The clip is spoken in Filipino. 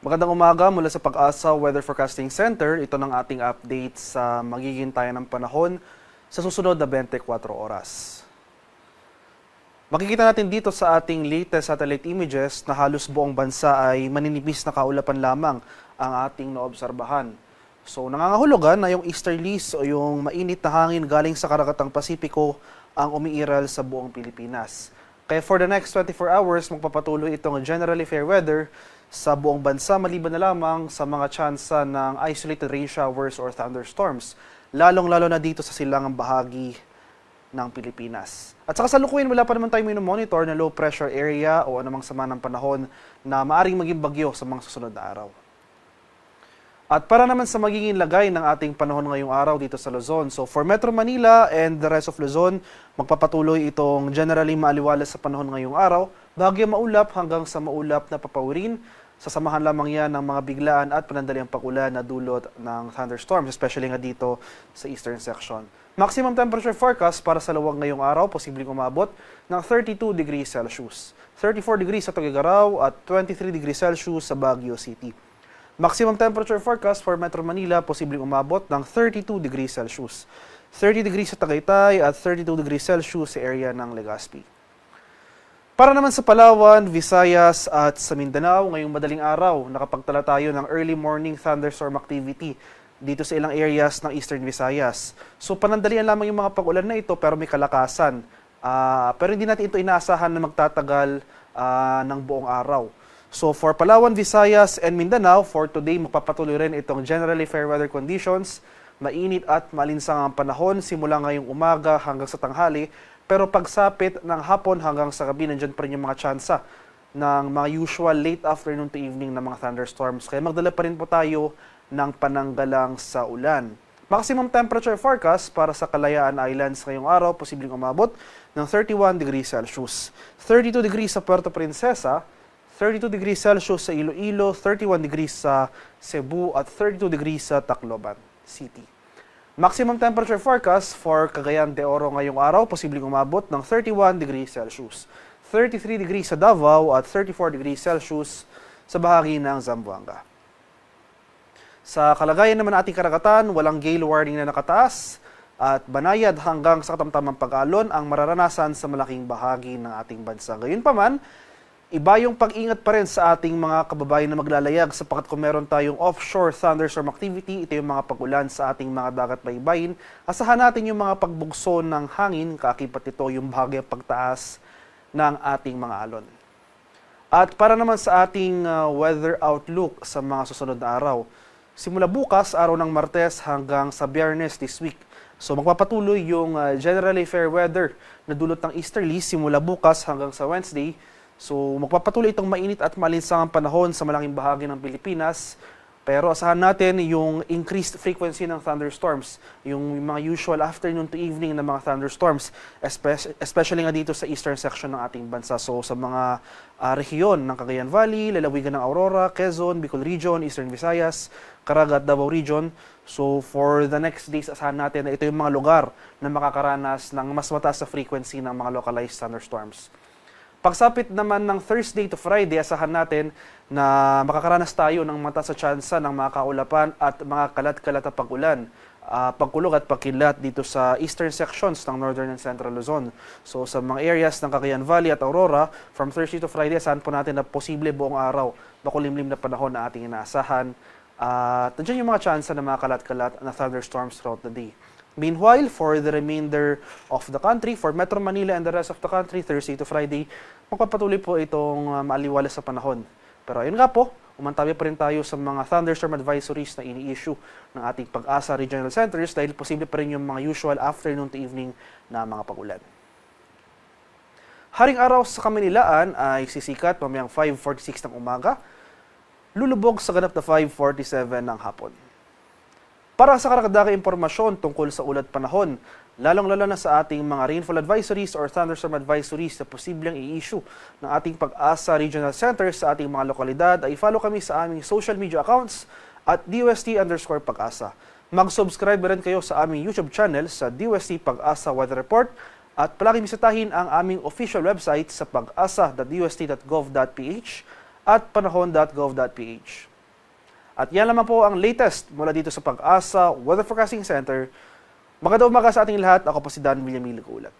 Magandang umaga mula sa Pag-asa Weather Forecasting Center. Ito ng ating update sa magiging tayo ng panahon sa susunod na 24 oras. Makikita natin dito sa ating latest satellite images na halos buong bansa ay maninipis na kaulapan lamang ang ating naobserbahan. So nangangahulugan na yung easterlies o yung mainit na hangin galing sa karagatang Pasipiko ang umiiral sa buong Pilipinas. Kaya for the next 24 hours, magpapatuloy itong generally fair weather sa buong bansa maliban na lamang sa mga tsansa ng isolated rain showers or thunderstorms, lalong-lalo na dito sa silangang bahagi ng Pilipinas. At sa kasalukuyan, wala pa naman tayo monitor na low pressure area o anumang sama ng panahon na maaring maging bagyo sa mga susunod na araw. At para naman sa magiging lagay ng ating panahon ngayong araw dito sa Luzon. So for Metro Manila and the rest of Luzon, magpapatuloy itong generally maaliwalas sa panahon ngayong araw. Bahagya maulap hanggang sa maulap na papawirin. Sasamahan lamang yan ng mga biglaan at panandaliang pag-ulan na dulot ng thunderstorms, especially nga dito sa eastern section. Maximum temperature forecast para sa luwag ngayong araw, posibleng umabot ng 32 degrees Celsius. 34 degrees sa Tuguegarao at 23 degrees Celsius sa Baguio City. Maximum temperature forecast for Metro Manila, posibleng umabot ng 32 degrees Celsius. 30 degrees sa Tagaytay at 32 degrees Celsius sa area ng Legazpi. Para naman sa Palawan, Visayas at sa Mindanao, ngayong madaling araw, nakapagtala tayo ng early morning thunderstorm activity dito sa ilang areas ng Eastern Visayas. So panandalian lamang yung mga pag-ulan na ito pero may kalakasan. Pero hindi natin ito inaasahan na magtatagal ng buong araw. So for Palawan, Visayas, and Mindanao, for today, magpapatuloy rin itong generally fair weather conditions. Mainit at malinsang ang panahon simula ngayong umaga hanggang sa tanghali. Pero pagsapit ng hapon hanggang sa gabi, nandiyan pa rin yung mga tsansa ng mga usual late afternoon to evening na mga thunderstorms. Kaya magdala pa rin po tayo ng pananggalang sa ulan. Maximum temperature forecast para sa Kalayaan Islands ngayong araw, posibleng umabot ng 31 degrees Celsius. 32 degrees sa Puerto Princesa, 32 degrees Celsius sa Iloilo, 31 degrees sa Cebu at 32 degrees sa Tacloban City. Maximum temperature forecast for Cagayan de Oro ngayong araw, posibleng umabot ng 31 degrees Celsius. 33 degrees sa Davao at 34 degrees Celsius sa bahagi ng Zamboanga. Sa kalagayan naman ating karagatan, walang gale warning na nakataas at banayad hanggang sa katamtamang pag-alon ang mararanasan sa malaking bahagi ng ating bansa. Gayunpaman, iba yung pag-ingat pa rin sa ating mga kababayan na maglalayag sapagkat kung meron tayong offshore thunderstorm activity, ito yung mga pag-ulan sa ating mga dagat baybayin. Asahan natin yung mga pagbugso ng hangin, kaakibat ito yung bahagyang pagtaas ng ating mga alon. At para naman sa ating weather outlook sa mga susunod na araw, simula bukas, araw ng Martes hanggang sa Biyernes this week. So magpapatuloy yung generally fair weather na dulot ng easterlies simula bukas hanggang sa Wednesday. So magpapatuloy itong mainit at malinsang panahon sa malaking bahagi ng Pilipinas. Pero asahan natin yung increased frequency ng thunderstorms, yung mga usual afternoon to evening na mga thunderstorms, especially nga dito sa eastern section ng ating bansa. So sa mga rehiyon ng Cagayan Valley, lalawigan ng Aurora, Quezon, Bicol Region, Eastern Visayas, Caraga at Davao Region. So for the next days, asahan natin na ito yung mga lugar na makakaranas ng mas mataas na frequency ng mga localized thunderstorms. Pagsapit naman ng Thursday to Friday, asahan natin na makakaranas tayo ng mataas sa tsansa ng mga kaulapan at mga kalat-kalat na pag-ulan, pagkulog at pagkilat dito sa eastern sections ng Northern and Central Luzon. So sa mga areas ng Cagayan Valley at Aurora, from Thursday to Friday, asahan po natin na posible buong araw, makulimlim na panahon na ating inaasahan. At nandiyan yung mga tsansa ng mga kalat-kalat na thunderstorms throughout the day. Meanwhile, for the remainder of the country, for Metro Manila and the rest of the country, Thursday to Friday, magpapatuloy po itong maaliwalas sa panahon. Pero ayun nga po, umantabi pa rin tayo sa mga thunderstorm advisories na ini-issue ng ating Pag-asa Regional Centers dahil posible pa rin yung mga usual afternoon to evening na mga pag-ulan. Haring araw sa Kamunilaan ay sisikat mamayang 5:46 ng umaga, lulubog sa ganap na 5:47 ng hapon. Para sa karagdagang impormasyon tungkol sa ulat panahon, lalong-lalo na sa ating mga rainfall advisories or thunderstorm advisories na posibleng i-issue ng ating Pag-asa Regional Center sa ating mga lokalidad, ay follow kami sa aming social media accounts at DOST_Pag-asa. Mag-subscribe rin kayo sa aming YouTube channel sa DOST Pag-asa Weather Report at palaging bisitahin ang aming official website sa pag-asa.dost.gov.ph at panahon.gov.ph. At yan lamang po ang latest mula dito sa Pag-asa Weather Forecasting Center. Magandang umaga sa ating lahat. Ako po si Dan Villamil Kulat.